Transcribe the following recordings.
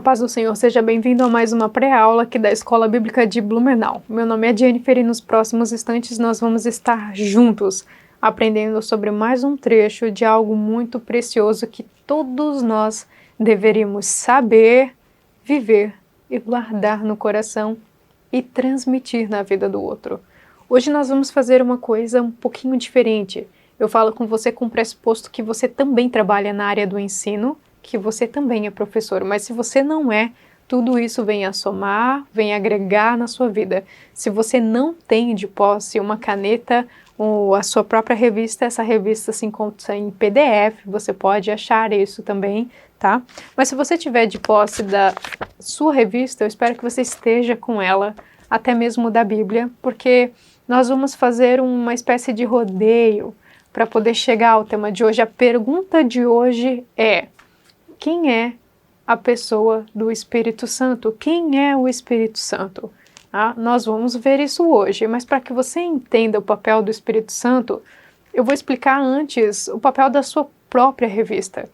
paz do Senhor, seja bem-vindo a mais uma pré-aula aqui da Escola Bíblica de Blumenau. Meu nome é Jennifer e nos próximos instantes nós vamos estar juntos, aprendendo sobre mais um trecho de algo muito precioso que todos nós deveríamos saber, viver e guardar no coração e transmitir na vida do outro. Hoje nós vamos fazer uma coisa um pouquinho diferente. Eu falo com você com o pressuposto que você também trabalha na área do ensino, que você também é professor, mas se você não é, tudo isso vem a somar, vem agregar na sua vida. Se você não tem de posse uma caneta ou a sua própria revista, essa revista se encontra em PDF, você pode achar isso também, tá? Mas se você tiver de posse da sua revista, eu espero que você esteja com ela, até mesmo da Bíblia, porque nós vamos fazer uma espécie de rodeio para poder chegar ao tema de hoje. A pergunta de hoje é: quem é a pessoa do Espírito Santo? Quem é o Espírito Santo? Nós vamos ver isso hoje, mas para que você entenda o papel do Espírito Santo, eu vou explicar antes o papel da sua própria revista.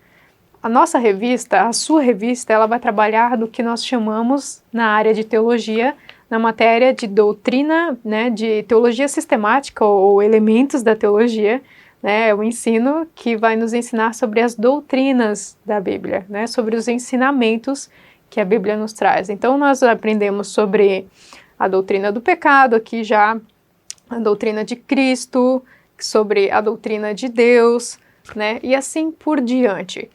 A nossa revista, a sua revista, ela vai trabalhar do que nós chamamos na área de teologia, na matéria de doutrina, né, de teologia sistemática ou elementos da teologia, né, o ensino que vai nos ensinar sobre as doutrinas da Bíblia, né, sobre os ensinamentos que a Bíblia nos traz. Então nós aprendemos sobre a doutrina do pecado, aqui já a doutrina de Cristo, sobre a doutrina de Deus, né, e assim por diante.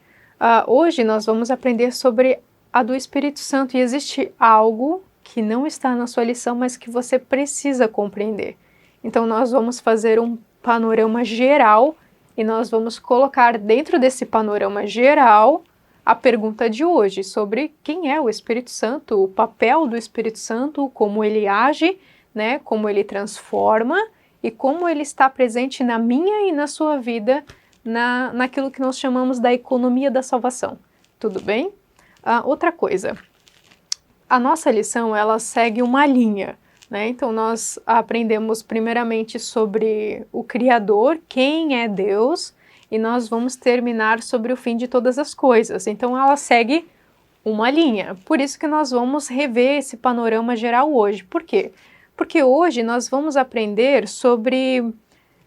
Hoje nós vamos aprender sobre a do Espírito Santo, e existe algo que não está na sua lição, mas que você precisa compreender. Então nós vamos fazer um panorama geral e nós vamos colocar dentro desse panorama geral a pergunta de hoje sobre quem é o Espírito Santo, o papel do Espírito Santo, como ele age, né, como ele transforma e como ele está presente na minha e na sua vida, naquilo que nós chamamos da economia da salvação. Tudo bem? Outra coisa, a nossa lição ela segue uma linha. Então nós aprendemos primeiramente sobre o Criador, quem é Deus, e nós vamos terminar sobre o fim de todas as coisas. Então ela segue uma linha, por isso que nós vamos rever esse panorama geral hoje. Por quê? Porque hoje nós vamos aprender sobre...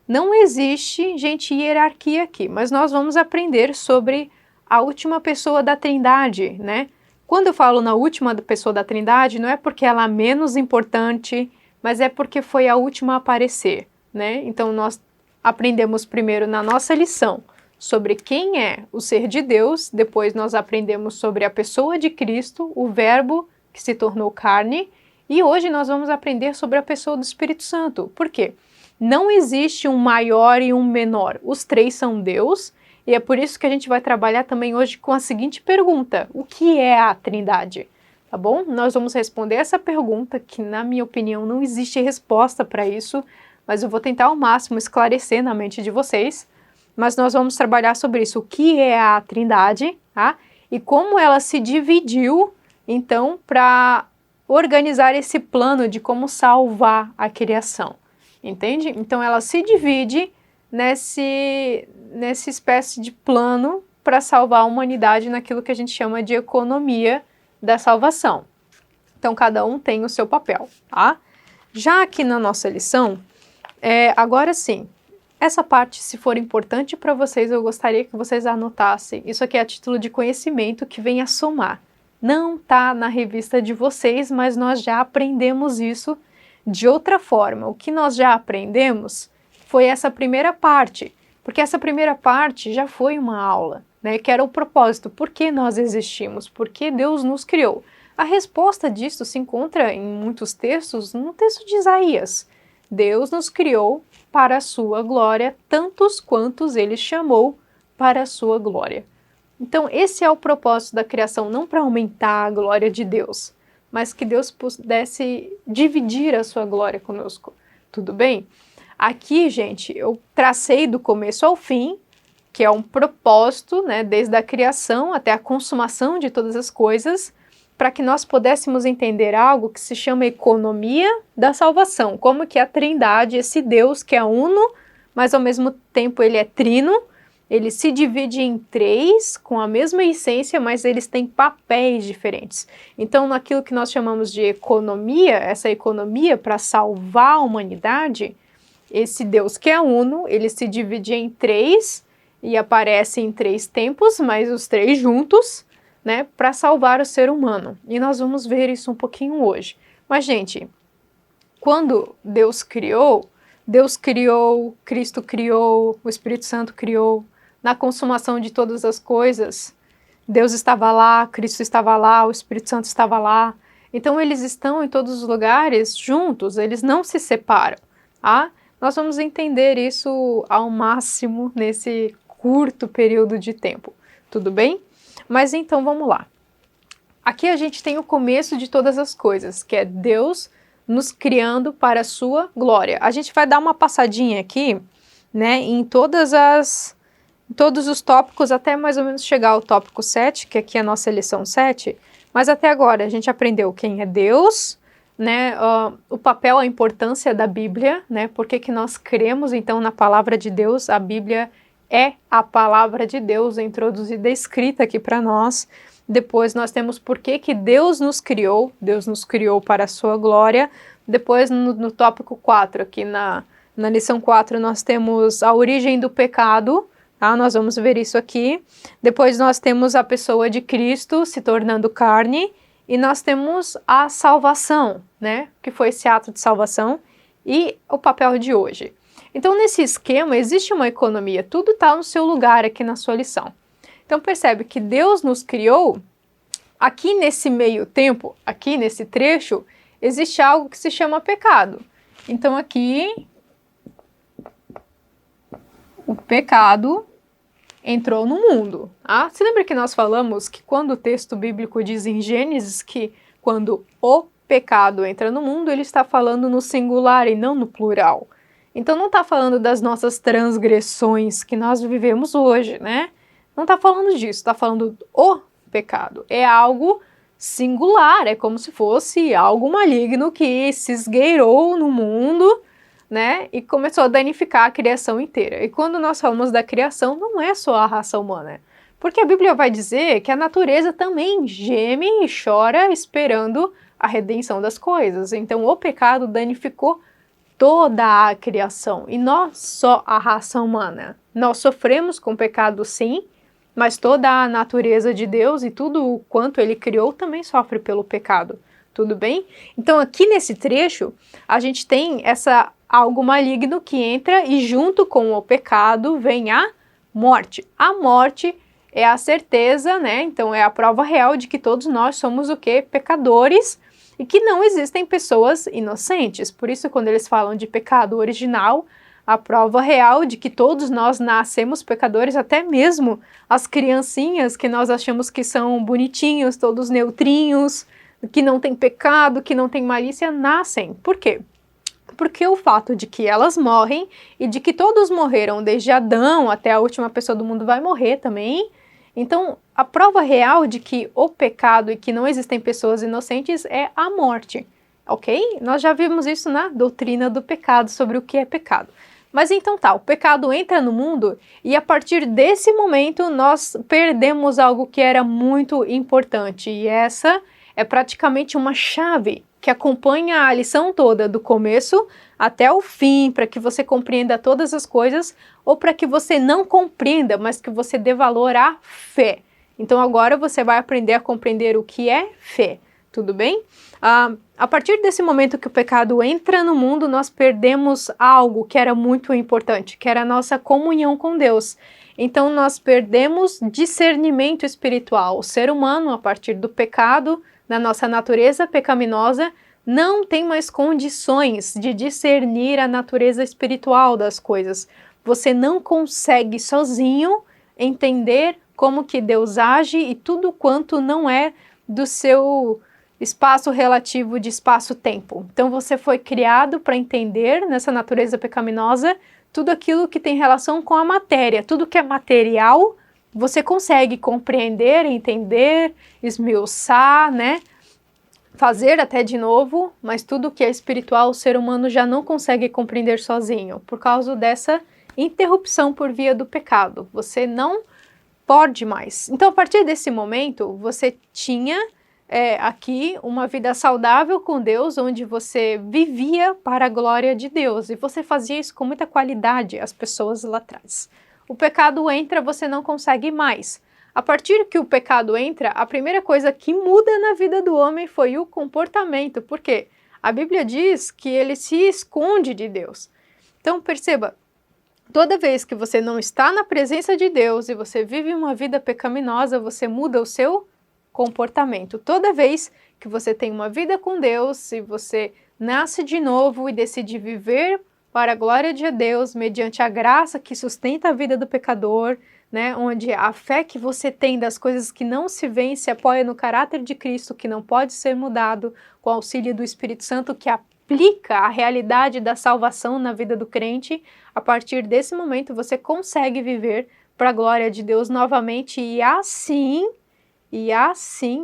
Não existe, gente, hierarquia aqui, mas nós vamos aprender sobre a última pessoa da Trindade, né? Quando eu falo na última pessoa da Trindade, não é porque ela é menos importante, mas é porque foi a última a aparecer, né? Então nós aprendemos primeiro na nossa lição sobre quem é o ser de Deus, depois nós aprendemos sobre a pessoa de Cristo, o Verbo que se tornou carne, e hoje nós vamos aprender sobre a pessoa do Espírito Santo. Por quê? Não existe um maior e um menor, os três são Deus. E é por isso que a gente vai trabalhar também hoje com a seguinte pergunta: o que é a Trindade? Tá bom? Nós vamos responder essa pergunta, que na minha opinião não existe resposta para isso, mas eu vou tentar ao máximo esclarecer na mente de vocês. Mas nós vamos trabalhar sobre isso, o que é a Trindade, tá? E como ela se dividiu, então, para organizar esse plano de como salvar a criação. Entende? Então ela se divide nessa espécie de plano para salvar a humanidade naquilo que a gente chama de economia da salvação. Então, cada um tem o seu papel, tá? Já aqui na nossa lição, agora sim, essa parte, se for importante para vocês, eu gostaria que vocês anotassem. Isso aqui é a título de conhecimento que vem a somar. Não está na revista de vocês, mas nós já aprendemos isso de outra forma. O que nós já aprendemos foi essa primeira parte, porque essa primeira parte já foi uma aula, né, que era o propósito, por que nós existimos, por que Deus nos criou. A resposta disso se encontra em muitos textos, no texto de Isaías. Deus nos criou para a sua glória, tantos quantos ele chamou para a sua glória. Então esse é o propósito da criação, não para aumentar a glória de Deus, mas que Deus pudesse dividir a sua glória conosco. Tudo bem? Aqui, gente, eu tracei do começo ao fim, que é um propósito, né, desde a criação até a consumação de todas as coisas, para que nós pudéssemos entender algo que se chama economia da salvação, como que a Trindade, esse Deus que é uno, mas ao mesmo tempo ele é trino, ele se divide em três, com a mesma essência, mas eles têm papéis diferentes. Então, naquilo que nós chamamos de economia, essa economia para salvar a humanidade, esse Deus que é uno, ele se divide em três e aparece em três tempos, mas os três juntos, né, para salvar o ser humano. E nós vamos ver isso um pouquinho hoje. Mas, gente, quando Deus criou, Cristo criou, o Espírito Santo criou. Na consumação de todas as coisas, Deus estava lá, Cristo estava lá, o Espírito Santo estava lá. Então eles estão em todos os lugares juntos, eles não se separam. Tá? Nós vamos entender isso ao máximo nesse curto período de tempo. Tudo bem? Mas então vamos lá. Aqui a gente tem o começo de todas as coisas, que é Deus nos criando para a sua glória. A gente vai dar uma passadinha aqui, né, em todos os tópicos, até mais ou menos chegar ao tópico 7, que aqui é a nossa lição 7, mas até agora a gente aprendeu quem é Deus, né, o papel, a importância da Bíblia, né, por que nós cremos então na palavra de Deus. A Bíblia é a palavra de Deus introduzida, escrita aqui para nós. Depois nós temos por que Deus nos criou para a sua glória. Depois no tópico 4, aqui na lição 4, nós temos a origem do pecado, tá? Nós vamos ver isso aqui. Depois nós temos a pessoa de Cristo se tornando carne, e nós temos a salvação, né? Que foi esse ato de salvação, e o papel de hoje. Então nesse esquema existe uma economia, tudo está no seu lugar aqui na sua lição. Então percebe que Deus nos criou, aqui nesse meio tempo, aqui nesse trecho, existe algo que se chama pecado. Então aqui, o pecado entrou no mundo. Tá? Você lembra que nós falamos que quando o texto bíblico diz em Gênesis que quando o pecado entra no mundo, ele está falando no singular e não no plural. Então não está falando das nossas transgressões que nós vivemos hoje, né? Não está falando disso, está falando o pecado. É algo singular, é como se fosse algo maligno que se esgueirou no mundo, né, e começou a danificar a criação inteira. E quando nós falamos da criação, não é só a raça humana, porque a Bíblia vai dizer que a natureza também geme e chora esperando a redenção das coisas. Então o pecado danificou toda a criação, e não só a raça humana. Nós sofremos com o pecado, sim, mas toda a natureza de Deus e tudo o quanto ele criou também sofre pelo pecado, tudo bem? Então aqui nesse trecho a gente tem algo maligno que entra e junto com o pecado vem a morte. A morte é a certeza, né? Então é a prova real de que todos nós somos o quê? Pecadores, e que não existem pessoas inocentes. Por isso quando eles falam de pecado original, a prova real de que todos nós nascemos pecadores, até mesmo as criancinhas que nós achamos que são bonitinhos, todos neutrinhos, que não tem pecado, que não tem malícia, nascem. Por quê? Porque o fato de que elas morrem e de que todos morreram, desde Adão até a última pessoa do mundo vai morrer também. Então, a prova real de que o pecado e que não existem pessoas inocentes é a morte, ok? Nós já vimos isso na doutrina do pecado, sobre o que é pecado. Mas então tá, o pecado entra no mundo e a partir desse momento nós perdemos algo que era muito importante. E essa é praticamente uma chave que acompanha a lição toda, do começo até o fim, para que você compreenda todas as coisas, ou para que você não compreenda, mas que você dê valor à fé. Então agora você vai aprender a compreender o que é fé, tudo bem? A partir desse momento que o pecado entra no mundo, nós perdemos algo que era muito importante, que era a nossa comunhão com Deus. Então nós perdemos discernimento espiritual. O ser humano, a partir do pecado, na nossa natureza pecaminosa, não tem mais condições de discernir a natureza espiritual das coisas. Você não consegue sozinho entender como que Deus age e tudo quanto não é do seu espaço relativo de espaço-tempo. Então você foi criado para entender nessa natureza pecaminosa tudo aquilo que tem relação com a matéria, tudo que é material, você consegue compreender, entender, esmiuçar, né? Fazer até de novo, mas tudo que é espiritual o ser humano já não consegue compreender sozinho, por causa dessa interrupção por via do pecado. Você não pode mais. Então, a partir desse momento, você tinha aqui uma vida saudável com Deus, onde você vivia para a glória de Deus. E você fazia isso com muita qualidade, as pessoas lá atrás. O pecado entra, você não consegue mais. A partir que o pecado entra, a primeira coisa que muda na vida do homem foi o comportamento. Por quê? A Bíblia diz que ele se esconde de Deus. Então, perceba, toda vez que você não está na presença de Deus e você vive uma vida pecaminosa, você muda o seu comportamento. Toda vez que você tem uma vida com Deus, se você nasce de novo e decide viver para a glória de Deus, mediante a graça que sustenta a vida do pecador, né, onde a fé que você tem das coisas que não se veem se apoia no caráter de Cristo, que não pode ser mudado, com o auxílio do Espírito Santo, que aplica a realidade da salvação na vida do crente. A partir desse momento você consegue viver para a glória de Deus novamente e assim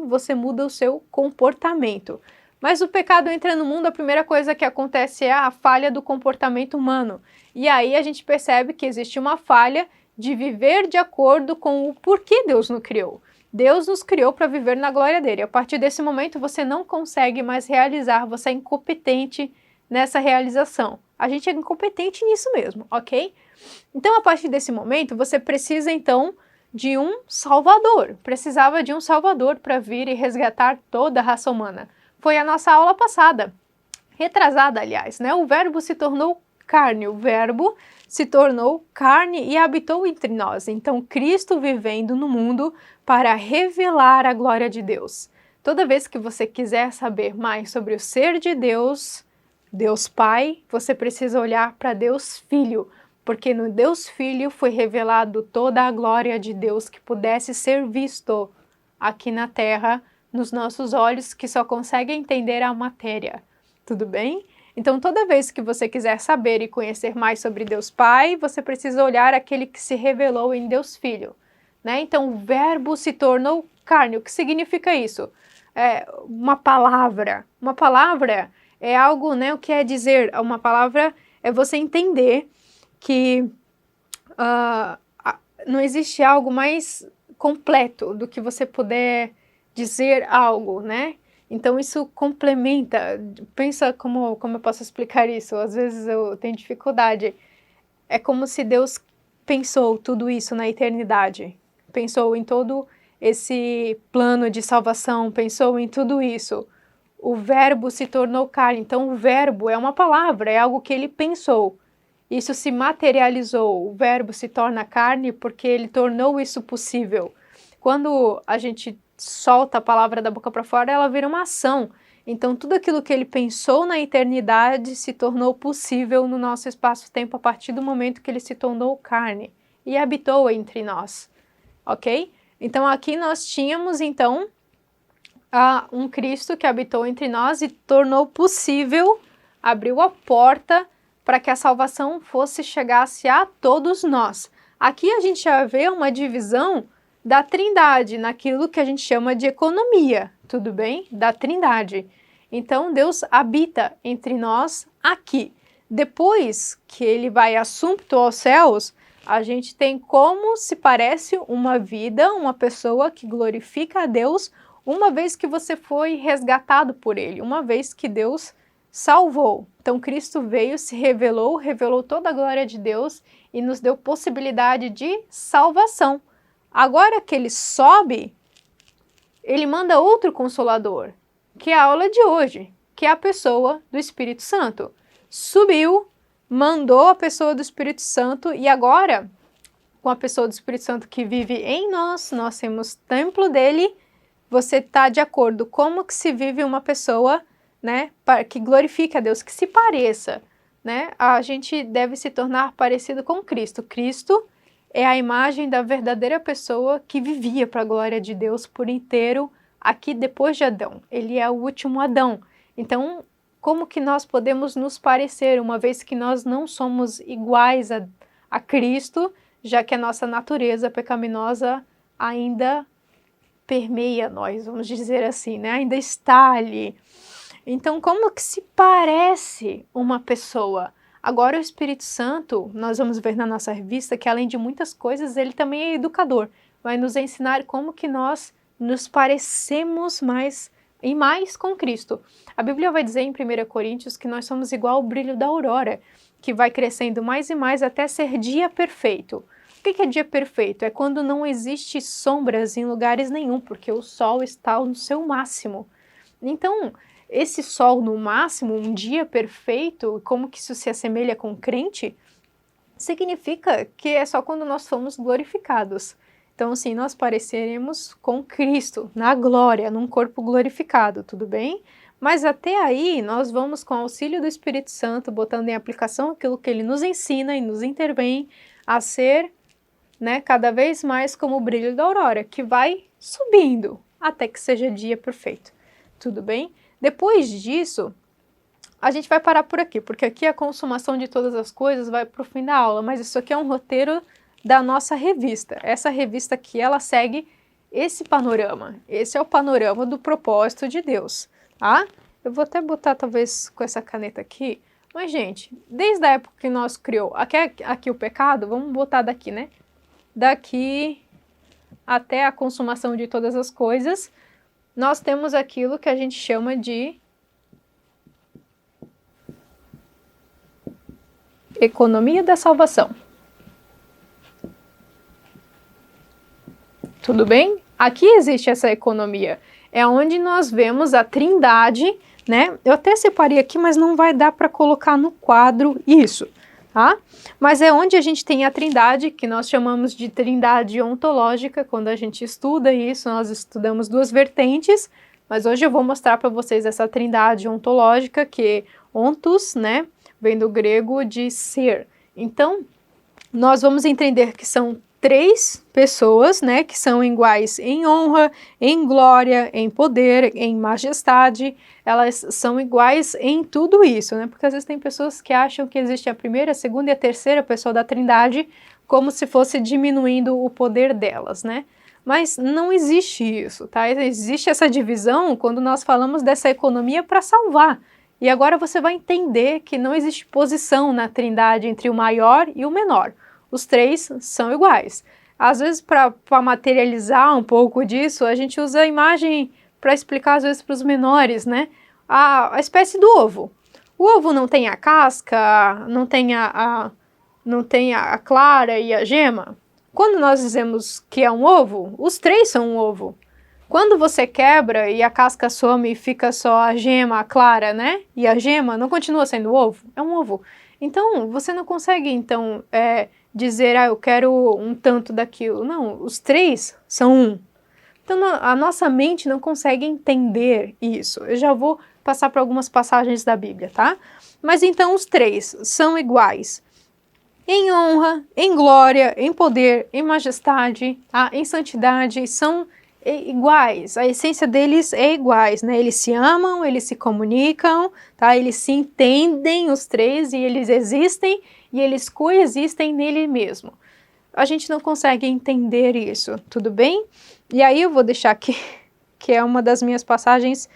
você muda o seu comportamento. Mas o pecado entra no mundo, a primeira coisa que acontece é a falha do comportamento humano. E aí a gente percebe que existe uma falha de viver de acordo com o porquê Deus nos criou. Deus nos criou para viver na glória dele. A partir desse momento você não consegue mais realizar, você é incompetente nessa realização. A gente é incompetente nisso mesmo, ok? Então, a partir desse momento, você precisa então de um Salvador. Precisava de um Salvador para vir e resgatar toda a raça humana. Foi a nossa aula passada, retrasada, aliás, né? O Verbo se tornou carne, o Verbo se tornou carne e habitou entre nós. Então, Cristo vivendo no mundo para revelar a glória de Deus. Toda vez que você quiser saber mais sobre o ser de Deus, Deus Pai, você precisa olhar para Deus Filho, porque no Deus Filho foi revelado toda a glória de Deus que pudesse ser visto aqui na Terra, nos nossos olhos que só conseguem entender a matéria. Tudo bem? Então, toda vez que você quiser saber e conhecer mais sobre Deus Pai, você precisa olhar aquele que se revelou em Deus Filho, né? Então, o Verbo se tornou carne. O que significa isso? Uma palavra. Uma palavra é algo, né? O que é dizer? Uma palavra é você entender que não existe algo mais completo do que você puder dizer algo, né? Então isso complementa, pensa como eu posso explicar isso, às vezes eu tenho dificuldade. É como se Deus pensou tudo isso na eternidade, pensou em todo esse plano de salvação, pensou em tudo isso. O Verbo se tornou carne, então o Verbo é uma palavra, é algo que ele pensou. Isso se materializou, o Verbo se torna carne porque ele tornou isso possível. Quando a gente solta a palavra da boca para fora, ela vira uma ação. Então, tudo aquilo que ele pensou na eternidade se tornou possível no nosso espaço-tempo a partir do momento que ele se tornou carne e habitou entre nós, ok? Então, aqui nós tínhamos, então, um Cristo que habitou entre nós e tornou possível, abriu a porta para que a salvação chegasse a todos nós. Aqui a gente já vê uma divisão da Trindade, naquilo que a gente chama de economia, tudo bem? Da Trindade. Então, Deus habita entre nós aqui. Depois que ele vai assumpto aos céus, a gente tem como se parece uma vida, uma pessoa que glorifica a Deus, uma vez que você foi resgatado por ele, uma vez que Deus salvou. Então, Cristo veio, se revelou toda a glória de Deus e nos deu possibilidade de salvação. Agora que ele sobe, ele manda outro Consolador, que é a aula de hoje, que é a pessoa do Espírito Santo. Subiu, mandou a pessoa do Espírito Santo e agora, com a pessoa do Espírito Santo que vive em nós, nós temos templo dele, você está de acordo como que se vive uma pessoa, né, que glorifica a Deus, que se pareça, né? A gente deve se tornar parecido com Cristo. Cristo é a imagem da verdadeira pessoa que vivia para a glória de Deus por inteiro aqui depois de Adão. Ele é o último Adão. Então, como que nós podemos nos parecer, uma vez que nós não somos iguais a Cristo, já que a nossa natureza pecaminosa ainda permeia nós, vamos dizer assim, né? Ainda está ali. Então, como que se parece uma pessoa? Agora o Espírito Santo, nós vamos ver na nossa revista que além de muitas coisas, ele também é educador, vai nos ensinar como que nós nos parecemos mais e mais com Cristo. A Bíblia vai dizer em 1 Coríntios que nós somos igual ao brilho da aurora, que vai crescendo mais e mais até ser dia perfeito. O que é dia perfeito? É quando não existe sombras em lugares nenhum, porque o sol está no seu máximo. Então, esse sol no máximo, um dia perfeito, como que isso se assemelha com o crente? Significa que é só quando nós fomos glorificados. Então, assim, nós pareceremos com Cristo, na glória, num corpo glorificado, tudo bem? Mas até aí, nós vamos, com o auxílio do Espírito Santo, botando em aplicação aquilo que ele nos ensina e nos intervém a ser, cada vez mais como o brilho da aurora, que vai subindo até que seja dia perfeito, tudo bem? Depois disso, a gente vai parar por aqui, porque aqui a consumação de todas as coisas vai para o fim da aula, mas isso aqui é um roteiro da nossa revista. Essa revista aqui, ela segue esse panorama. Esse é o panorama do propósito de Deus, tá? Eu vou até botar, talvez, com essa caneta aqui. Mas, gente, desde a época que nós criou aqui o pecado, vamos botar daqui, né? Daqui até a consumação de todas as coisas, nós temos aquilo que a gente chama de economia da salvação. Tudo bem? Aqui existe essa economia. É onde nós vemos a Trindade, né? Eu até separei aqui, mas não vai dar para colocar no quadro isso, tá? Mas é onde a gente tem a Trindade, que nós chamamos de Trindade ontológica. Quando a gente estuda isso, nós estudamos duas vertentes, mas hoje eu vou mostrar para vocês essa Trindade ontológica, que ontos, né? Vem do grego de ser. Então, nós vamos entender que são três pessoas, né, que são iguais em honra, em glória, em poder, em majestade. Elas são iguais em tudo isso, né, porque às vezes tem pessoas que acham que existe a primeira, a segunda e a terceira pessoa da Trindade como se fosse diminuindo o poder delas, né. Mas não existe isso, tá? Existe essa divisão quando nós falamos dessa economia para salvar. E agora você vai entender que não existe posição na Trindade entre o maior e o menor. Os três são iguais. Às vezes, para materializar um pouco disso, a gente usa a imagem para explicar, às vezes, para os menores, né? A espécie do ovo. O ovo não tem a casca, não tem a clara e a gema. Quando nós dizemos que é um ovo, os três são um ovo. Quando você quebra e a casca some e fica só a gema, a clara, né? E a gema não continua sendo ovo? É um ovo. Então, você não consegue, dizer, eu quero um tanto daquilo. Não, os três são um. Então, a nossa mente não consegue entender isso. Eu já vou passar para algumas passagens da Bíblia, tá? Mas então, os três são iguais em honra, em glória, em poder, em majestade, tá? Em santidade, são iguais. A essência deles é iguais, né? Eles se amam, eles se comunicam, tá? Eles se entendem, os três, e eles existem, e eles coexistem nele mesmo. A gente não consegue entender isso, tudo bem? E aí eu vou deixar aqui, que é uma das minhas passagens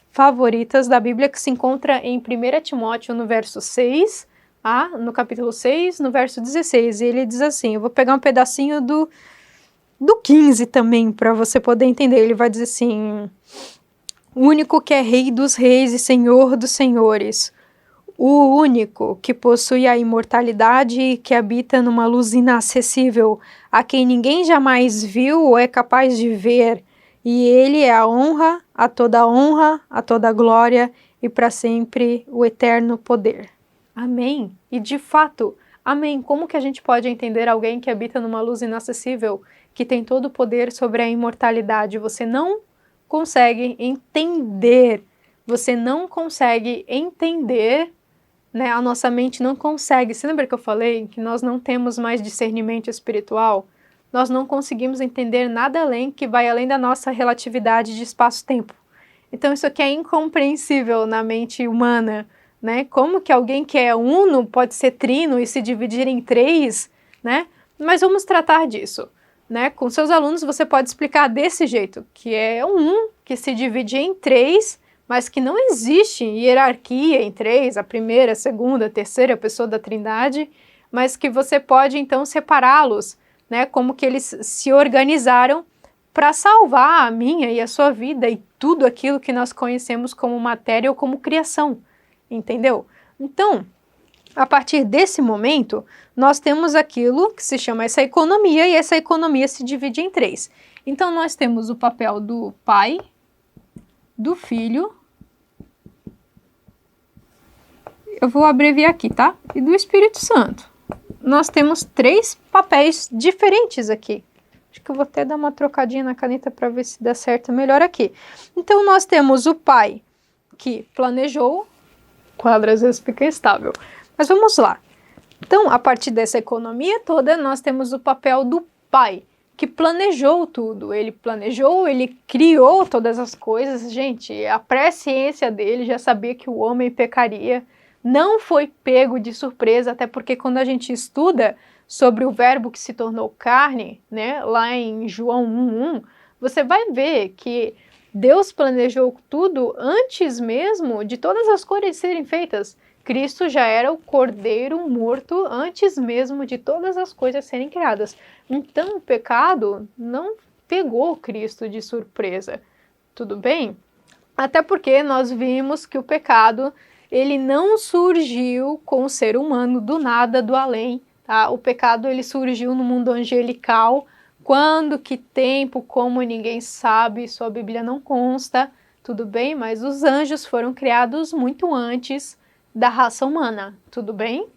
favoritas da Bíblia, que se encontra em 1 Timóteo, no verso 6, no capítulo 6, no verso 16, e ele diz assim, eu vou pegar um pedacinho do 15 também, para você poder entender. Ele vai dizer assim, o único que é rei dos reis e senhor dos senhores, o único que possui a imortalidade e que habita numa luz inacessível, a quem ninguém jamais viu ou é capaz de ver, e ele é a honra, a toda glória e para sempre o eterno poder. Amém? E de fato, amém. Como que a gente pode entender alguém que habita numa luz inacessível, que tem todo o poder sobre a imortalidade? Você não consegue entender, né? A nossa mente não consegue. Você lembra que eu falei que nós não temos mais discernimento espiritual? Nós não conseguimos entender nada além que vai além da nossa relatividade de espaço-tempo. Então isso aqui é incompreensível na mente humana, né? Como que alguém que é uno pode ser trino e se dividir em três, né? Mas vamos tratar disso, né? Com seus alunos você pode explicar desse jeito, que é um que se divide em três, mas que não existe hierarquia em três, a primeira, a segunda, a terceira pessoa da Trindade, mas que você pode então separá-los, né, como que eles se organizaram para salvar a minha e a sua vida e tudo aquilo que nós conhecemos como matéria ou como criação, entendeu? Então, a partir desse momento, nós temos aquilo que se chama essa economia, e essa economia se divide em três. Então, nós temos o papel do Pai, do Filho, eu vou abreviar aqui, tá? E do Espírito Santo. Nós temos três papéis diferentes aqui. Acho que eu vou até dar uma trocadinha na caneta para ver se dá certo melhor aqui. Então, nós temos o Pai, que planejou, o quadro às vezes fica instável. Mas vamos lá. Então, a partir dessa economia toda, nós temos o papel do Pai, que planejou tudo. Ele planejou, ele criou todas as coisas. Gente, a presciência dele já sabia que o homem pecaria. Não foi pego de surpresa, até porque quando a gente estuda sobre o verbo que se tornou carne, né, lá em João 1:1, você vai ver que Deus planejou tudo antes mesmo de todas as coisas serem feitas. Cristo já era o Cordeiro morto antes mesmo de todas as coisas serem criadas. Então o pecado não pegou Cristo de surpresa, tudo bem? Até porque nós vimos que o pecado, ele não surgiu com o ser humano do nada, do além, tá? O pecado, ele surgiu no mundo angelical. Quando, que tempo, como ninguém sabe, sua Bíblia não consta, tudo bem? Mas os anjos foram criados muito antes da raça humana, tudo bem?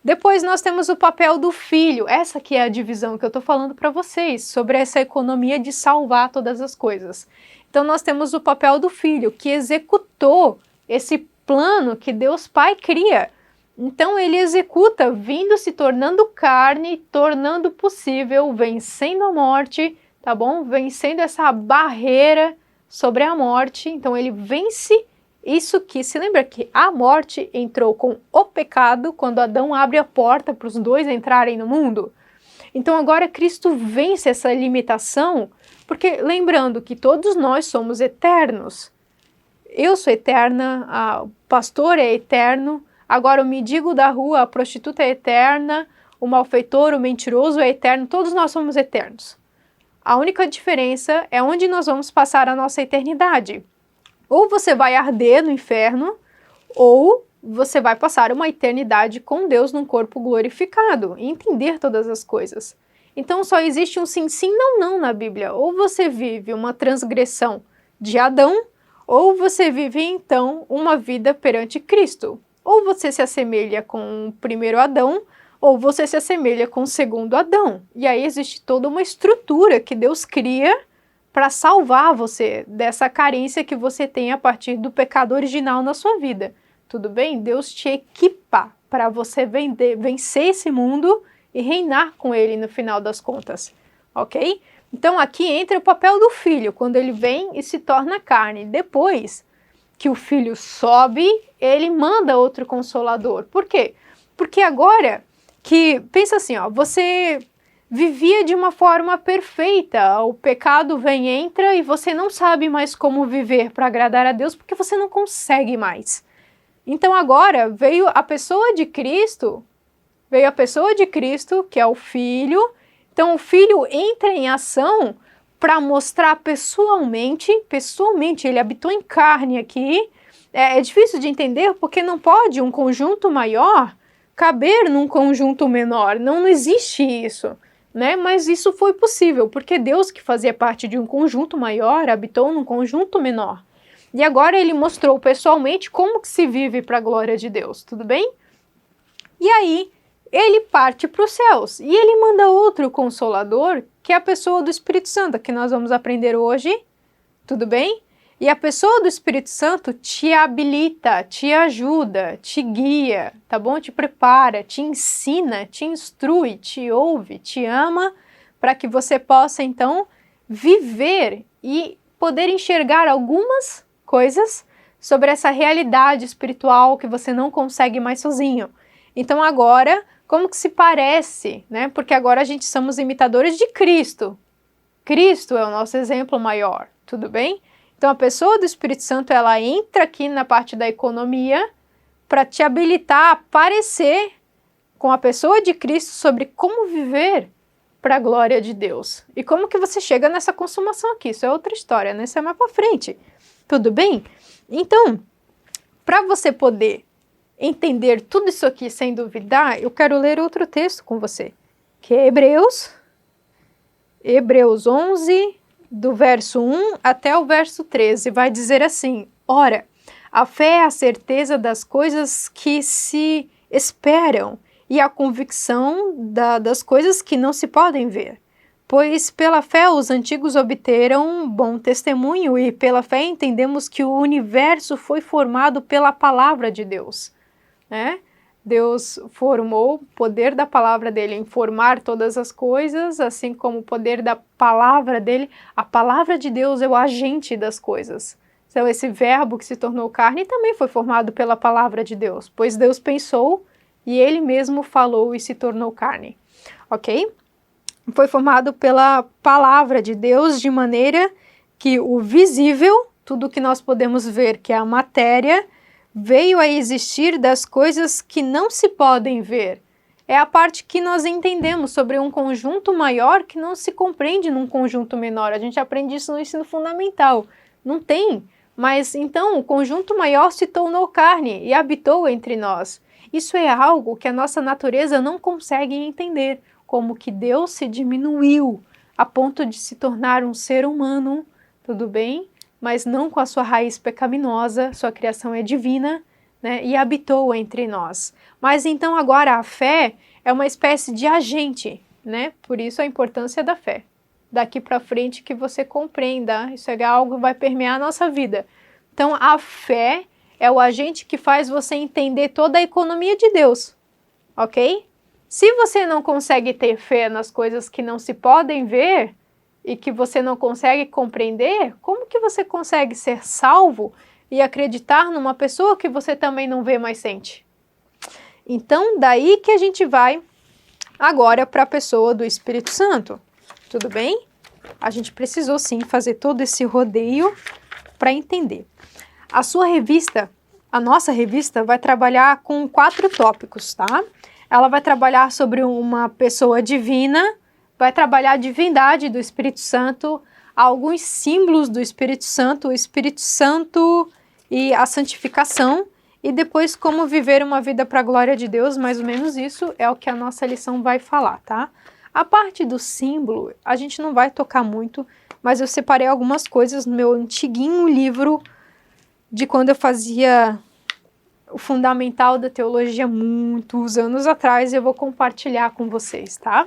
Depois nós temos o papel do Filho, essa que é a divisão que eu estou falando para vocês, sobre essa economia de salvar todas as coisas. Então nós temos o papel do Filho, que executou esse plano que Deus Pai cria. Então ele executa, vindo, se tornando carne, tornando possível, vencendo a morte, tá bom? Vencendo essa barreira sobre a morte. Então ele vence isso que, se lembra que a morte entrou com o pecado, quando Adão abre a porta para os dois entrarem no mundo. Então agora Cristo vence essa limitação, porque lembrando que todos nós somos eternos. Eu sou eterna, o pastor é eterno, agora o mendigo da rua, a prostituta é eterna, o malfeitor, o mentiroso é eterno, todos nós somos eternos. A única diferença é onde nós vamos passar a nossa eternidade. Ou você vai arder no inferno, ou você vai passar uma eternidade com Deus num corpo glorificado e entender todas as coisas. Então só existe um sim, sim, não, não na Bíblia. Ou você vive uma transgressão de Adão, ou você vive então uma vida perante Cristo. Ou você se assemelha com o primeiro Adão, ou você se assemelha com o segundo Adão. E aí existe toda uma estrutura que Deus cria para salvar você dessa carência que você tem a partir do pecado original na sua vida. Tudo bem? Deus te equipa para você vencer esse mundo e reinar com ele no final das contas, ok? Então aqui entra o papel do Filho, quando ele vem e se torna carne. Depois que o Filho sobe, ele manda outro Consolador. Por quê? Porque agora que, pensa assim, ó, você vivia de uma forma perfeita, o pecado vem, entra e você não sabe mais como viver para agradar a Deus porque você não consegue mais. Então agora veio a pessoa de Cristo, que é o Filho. Então o Filho entra em ação para mostrar pessoalmente, ele habitou em carne aqui. É difícil de entender porque não pode um conjunto maior caber num conjunto menor, não existe isso. Né? Mas isso foi possível, porque Deus, que fazia parte de um conjunto maior, habitou num conjunto menor. E agora ele mostrou pessoalmente como que se vive para a glória de Deus, tudo bem? E aí ele parte para os céus, e ele manda outro Consolador, que é a pessoa do Espírito Santo, que nós vamos aprender hoje, tudo bem? E a pessoa do Espírito Santo te habilita, te ajuda, te guia, tá bom? Te prepara, te ensina, te instrui, te ouve, te ama, para que você possa, então, viver e poder enxergar algumas coisas sobre essa realidade espiritual que você não consegue mais sozinho. Então agora, como que se parece, né? Porque agora a gente somos imitadores de Cristo. Cristo é o nosso exemplo maior, tudo bem? Então, a pessoa do Espírito Santo, ela entra aqui na parte da economia para te habilitar a parecer com a pessoa de Cristo sobre como viver para a glória de Deus. E como que você chega nessa consumação aqui? Isso é outra história, né? Isso é mais para frente. Tudo bem? Então, para você poder entender tudo isso aqui sem duvidar, eu quero ler outro texto com você, que é Hebreus 11, do verso 1 até o verso 13, vai dizer assim: ora, a fé é a certeza das coisas que se esperam e a convicção das coisas que não se podem ver. Pois pela fé os antigos obteram bom testemunho e pela fé entendemos que o universo foi formado pela palavra de Deus, né? Deus formou o poder da palavra dele em formar todas as coisas, assim como o poder da palavra dele. A palavra de Deus é o agente das coisas. Então esse verbo que se tornou carne também foi formado pela palavra de Deus, pois Deus pensou e ele mesmo falou e se tornou carne, ok? Foi formado pela palavra de Deus de maneira que o visível, tudo que nós podemos ver, que é a matéria, veio a existir das coisas que não se podem ver. É a parte que nós entendemos sobre um conjunto maior que não se compreende num conjunto menor. A gente aprende isso no ensino fundamental. Não tem. Mas então o conjunto maior se tornou carne e habitou entre nós. Isso é algo que a nossa natureza não consegue entender, como que Deus se diminuiu a ponto de se tornar um ser humano, tudo bem? Mas não com a sua raiz pecaminosa, sua criação é divina, né? E habitou entre nós. Mas então agora a fé é uma espécie de agente, né? Por isso a importância da fé. Daqui para frente que você compreenda, isso é algo que vai permear a nossa vida. Então a fé é o agente que faz você entender toda a economia de Deus, ok? Se você não consegue ter fé nas coisas que não se podem ver e que você não consegue compreender, como que você consegue ser salvo e acreditar numa pessoa que você também não vê, mas sente? Então, daí que a gente vai agora para a pessoa do Espírito Santo, tudo bem? A gente precisou sim fazer todo esse rodeio para entender. A sua revista, a nossa revista, vai trabalhar com 4 tópicos, tá? Ela vai trabalhar sobre uma pessoa divina, vai trabalhar a divindade do Espírito Santo, alguns símbolos do Espírito Santo, o Espírito Santo e a santificação, e depois como viver uma vida para a glória de Deus, mais ou menos isso é o que a nossa lição vai falar, tá? A parte do símbolo, a gente não vai tocar muito, mas eu separei algumas coisas no meu antiguinho livro de quando eu fazia o fundamental da teologia muitos anos atrás, eu vou compartilhar com vocês, tá?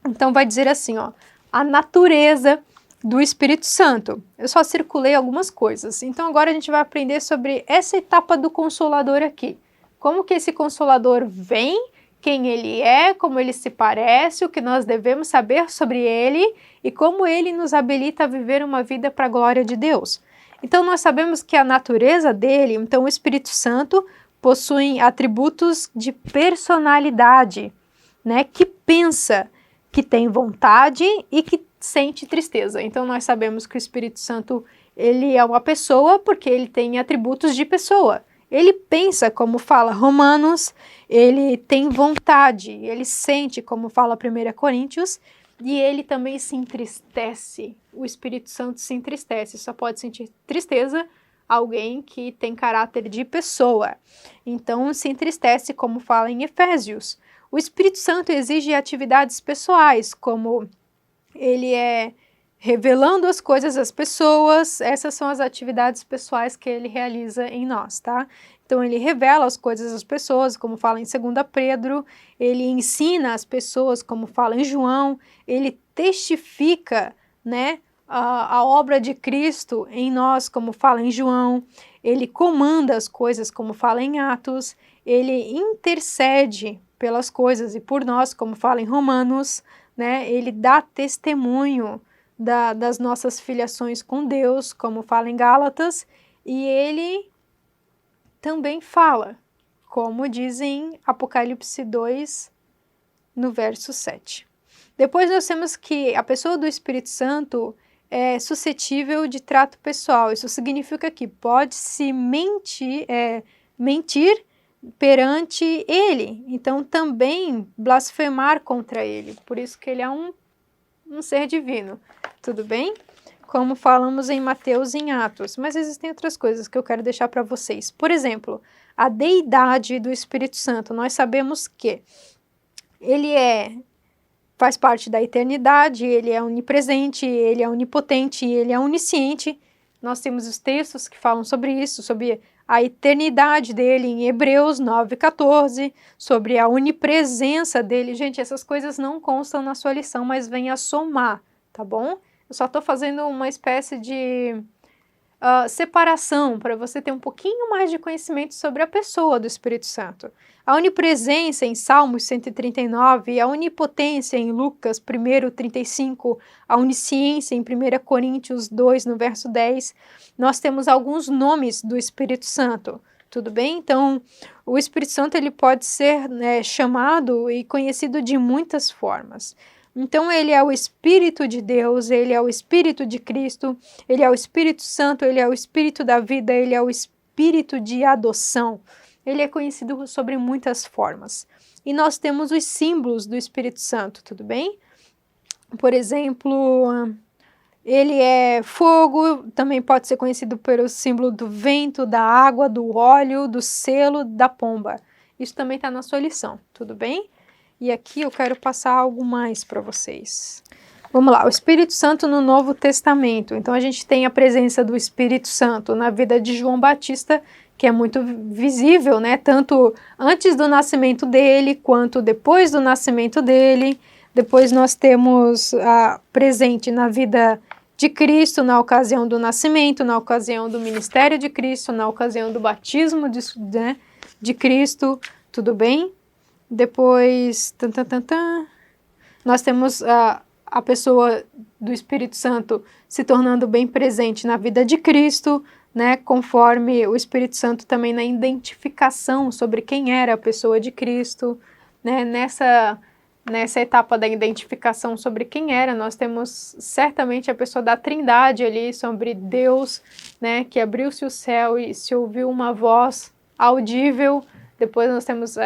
Então vai dizer assim, ó, a natureza do Espírito Santo. Eu só circulei algumas coisas. Então agora a gente vai aprender sobre essa etapa do Consolador aqui. Como que esse Consolador vem, quem ele é, como ele se parece, o que nós devemos saber sobre ele e como ele nos habilita a viver uma vida para a glória de Deus. Então nós sabemos que a natureza dele, então o Espírito Santo, possui atributos de personalidade, né, que pensa, que tem vontade e que sente tristeza. Então nós sabemos que o Espírito Santo, ele é uma pessoa porque ele tem atributos de pessoa. Ele pensa, como fala Romanos, ele tem vontade, ele sente, como fala 1 Coríntios, e ele também se entristece. O Espírito Santo se entristece, só pode sentir tristeza alguém que tem caráter de pessoa. Então se entristece, como fala em Efésios. O Espírito Santo exige atividades pessoais, como ele é revelando as coisas às pessoas. Essas são as atividades pessoais que ele realiza em nós, tá? Então ele revela as coisas às pessoas, como fala em 2 Pedro, ele ensina as pessoas, como fala em João, ele testifica, né, a obra de Cristo em nós, como fala em João, ele comanda as coisas, como fala em Atos, ele intercede pelas coisas e por nós, como fala em Romanos, né, ele dá testemunho das nossas filiações com Deus, como fala em Gálatas, e ele também fala, como diz em Apocalipse 2, no verso 7. Depois nós temos que a pessoa do Espírito Santo, suscetível de trato pessoal. Isso significa que pode-se mentir perante ele, então também blasfemar contra ele, por isso que ele é um ser divino, tudo bem? Como falamos em Mateus e em Atos, mas existem outras coisas que eu quero deixar para vocês. Por exemplo, a deidade do Espírito Santo, nós sabemos que ele faz parte da eternidade, ele é onipresente, ele é onipotente, ele é onisciente. Nós temos os textos que falam sobre isso, sobre a eternidade dele em Hebreus 9:14, sobre a onipresença dele. Gente, essas coisas não constam na sua lição, mas vêm a somar, tá bom? Eu só estou fazendo uma espécie de separação para você ter um pouquinho mais de conhecimento sobre a pessoa do Espírito Santo. A onipresença em Salmos 139, a onipotência em Lucas 1:35, a onisciência em 1 Coríntios 2, no verso 10, nós temos alguns nomes do Espírito Santo, tudo bem? Então, o Espírito Santo ele pode ser chamado e conhecido de muitas formas. Então, ele é o Espírito de Deus, ele é o Espírito de Cristo, ele é o Espírito Santo, ele é o Espírito da vida, ele é o Espírito de adoção. Ele é conhecido sobre muitas formas. E nós temos os símbolos do Espírito Santo, tudo bem? Por exemplo, ele é fogo, também pode ser conhecido pelo símbolo do vento, da água, do óleo, do selo, da pomba. Isso também está na sua lição, tudo bem? E aqui eu quero passar algo mais para vocês. Vamos lá, o Espírito Santo no Novo Testamento. Então a gente tem a presença do Espírito Santo na vida de João Batista, que é muito visível, né? Tanto antes do nascimento dele, quanto depois do nascimento dele. Depois nós temos presente na vida de Cristo, na ocasião do nascimento, na ocasião do ministério de Cristo, na ocasião do batismo de Cristo, tudo bem? Depois, nós temos a pessoa do Espírito Santo se tornando bem presente na vida de Cristo, né, conforme o Espírito Santo também na identificação sobre quem era a pessoa de Cristo, né, nessa etapa da identificação sobre quem era, nós temos certamente a pessoa da Trindade ali, sobre Deus, né, que abriu-se o céu e se ouviu uma voz audível. Depois nós temos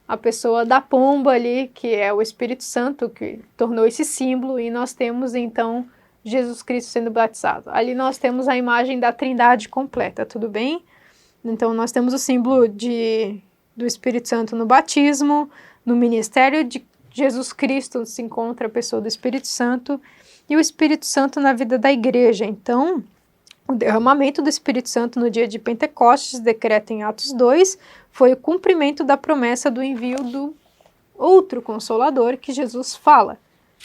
a pessoa da pomba ali, que é o Espírito Santo, que tornou esse símbolo, e nós temos então Jesus Cristo sendo batizado. Ali nós temos a imagem da Trindade completa, tudo bem? Então nós temos o símbolo do Espírito Santo no batismo, no ministério de Jesus Cristo se encontra a pessoa do Espírito Santo, e o Espírito Santo na vida da igreja. Então, o derramamento do Espírito Santo no dia de Pentecostes, decreto em Atos 2, foi o cumprimento da promessa do envio do outro Consolador que Jesus fala.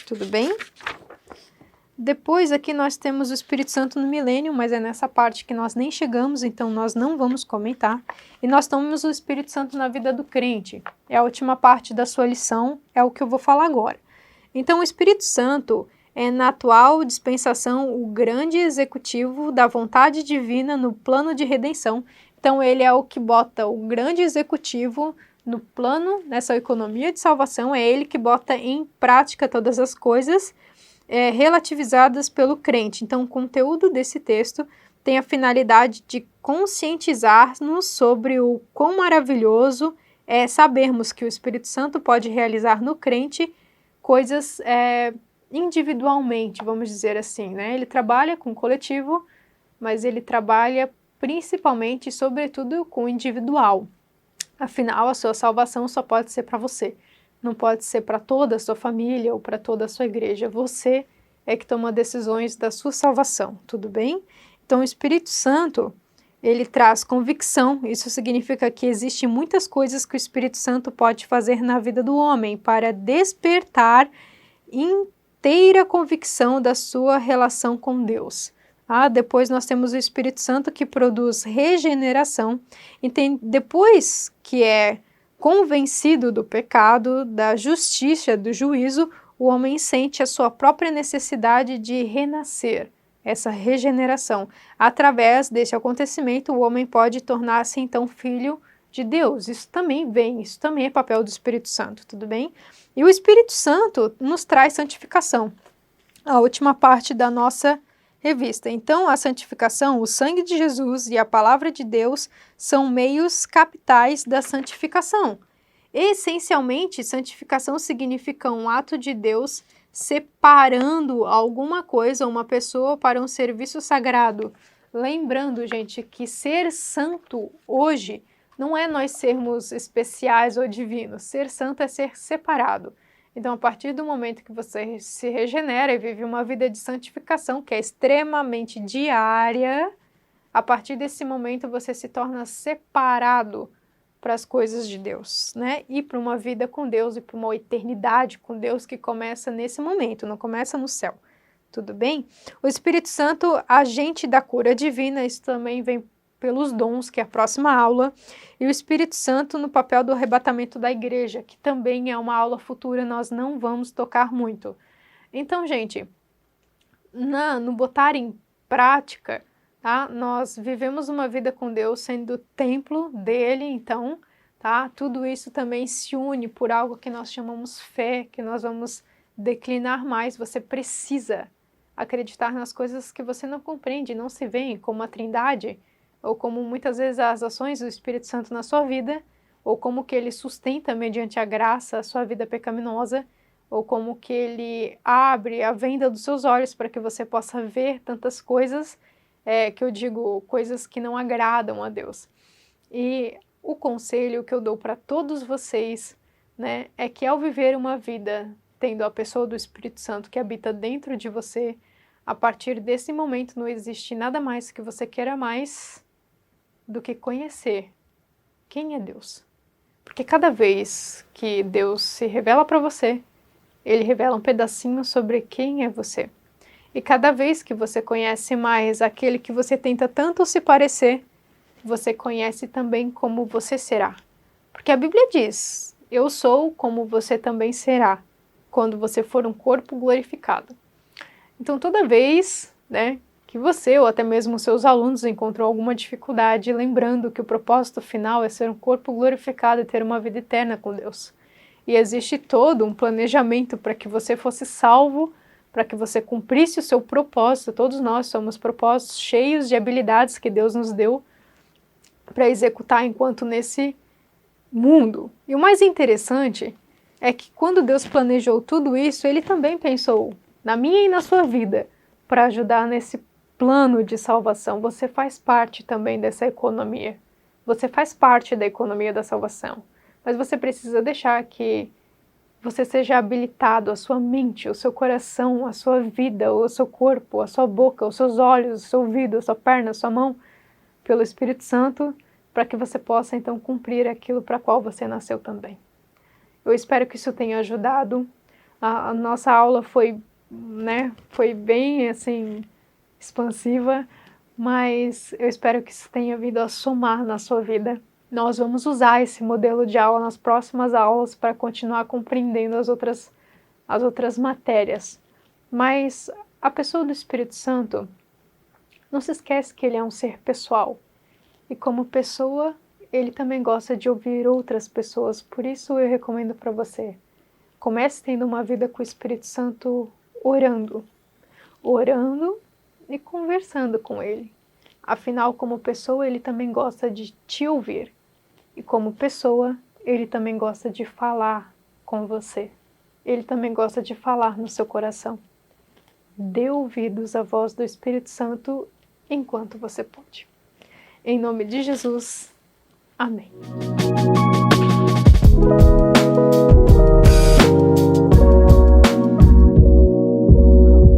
Tudo bem? Depois aqui nós temos o Espírito Santo no milênio, mas é nessa parte que nós nem chegamos, então nós não vamos comentar. E nós temos o Espírito Santo na vida do crente. É a última parte da sua lição, é o que eu vou falar agora. Então o Espírito Santo é na atual dispensação o grande executivo da vontade divina no plano de redenção. Então ele é o que bota o grande executivo no plano, nessa economia de salvação, é ele que bota em prática todas as coisas relativizadas pelo crente. Então o conteúdo desse texto tem a finalidade de conscientizar-nos sobre o quão maravilhoso é sabermos que o Espírito Santo pode realizar no crente coisas individualmente, vamos dizer assim, né? Ele trabalha com o coletivo, mas ele trabalha principalmente e sobretudo com o individual. Afinal, a sua salvação só pode ser para você. Não pode ser para toda a sua família ou para toda a sua igreja. Você é que toma decisões da sua salvação, tudo bem? Então, o Espírito Santo, ele traz convicção. Isso significa que existem muitas coisas que o Espírito Santo pode fazer na vida do homem para despertar inteira convicção da sua relação com Deus. Depois nós temos o Espírito Santo que produz regeneração. Depois que é convencido do pecado, da justiça, do juízo, o homem sente a sua própria necessidade de renascer, essa regeneração. Através desse acontecimento, o homem pode tornar-se então filho de Deus. Isso também é papel do Espírito Santo, tudo bem? E o Espírito Santo nos traz santificação. A última parte da nossa revista. Então, a santificação, o sangue de Jesus e a palavra de Deus são meios capitais da santificação. Essencialmente, santificação significa um ato de Deus separando alguma coisa, uma pessoa, para um serviço sagrado. Lembrando, gente, que ser santo hoje não é nós sermos especiais ou divinos. Ser santo é ser separado. Então, a partir do momento que você se regenera e vive uma vida de santificação, que é extremamente diária, a partir desse momento você se torna separado para as coisas de Deus, né? E para uma vida com Deus e para uma eternidade com Deus que começa nesse momento, não começa no céu. Tudo bem? O Espírito Santo, agente da cura divina, isso também vem pelos dons, que é a próxima aula, e o Espírito Santo no papel do arrebatamento da igreja, que também é uma aula futura, nós não vamos tocar muito. Então, gente, no botar em prática, tá? Nós vivemos uma vida com Deus sendo templo dele, então, tá? Tudo isso também se une por algo que nós chamamos fé, que nós vamos declinar mais. Você precisa acreditar nas coisas que você não compreende, não se vê como a Trindade, ou como muitas vezes as ações do Espírito Santo na sua vida, ou como que ele sustenta mediante a graça a sua vida pecaminosa, ou como que ele abre a venda dos seus olhos para que você possa ver tantas coisas, que eu digo, coisas que não agradam a Deus. E o conselho que eu dou para todos vocês, né, é que ao viver uma vida tendo a pessoa do Espírito Santo que habita dentro de você, a partir desse momento não existe nada mais que você queira mais do que conhecer quem é Deus. Porque cada vez que Deus se revela para você, ele revela um pedacinho sobre quem é você. E cada vez que você conhece mais aquele que você tenta tanto se parecer, você conhece também como você será. Porque a Bíblia diz, eu sou como você também será, quando você for um corpo glorificado. Então toda vez, né, que você ou até mesmo seus alunos encontrou alguma dificuldade, lembrando que o propósito final é ser um corpo glorificado e ter uma vida eterna com Deus. E existe todo um planejamento para que você fosse salvo, para que você cumprisse o seu propósito. Todos nós somos propósitos cheios de habilidades que Deus nos deu para executar enquanto nesse mundo. E o mais interessante é que quando Deus planejou tudo isso, ele também pensou na minha e na sua vida para ajudar nesse plano de salvação. Você faz parte também dessa economia. Você faz parte da economia da salvação. Mas você precisa deixar que você seja habilitado, a sua mente, o seu coração, a sua vida, o seu corpo, a sua boca, os seus olhos, o seu ouvido, a sua perna, a sua mão, pelo Espírito Santo, para que você possa então cumprir aquilo para qual você nasceu também. Eu espero que isso tenha ajudado. A nossa aula foi bem assim expansiva, mas eu espero que isso tenha vindo a somar na sua vida. Nós vamos usar esse modelo de aula nas próximas aulas para continuar compreendendo as outras matérias. Mas a pessoa do Espírito Santo, não se esquece que ele é um ser pessoal. E como pessoa, ele também gosta de ouvir outras pessoas. Por isso eu recomendo para você, comece tendo uma vida com o Espírito Santo orando e conversando com ele. Afinal, como pessoa, ele também gosta de te ouvir. E como pessoa, ele também gosta de falar com você. Ele também gosta de falar no seu coração. Dê ouvidos à voz do Espírito Santo enquanto você pode. Em nome de Jesus, amém.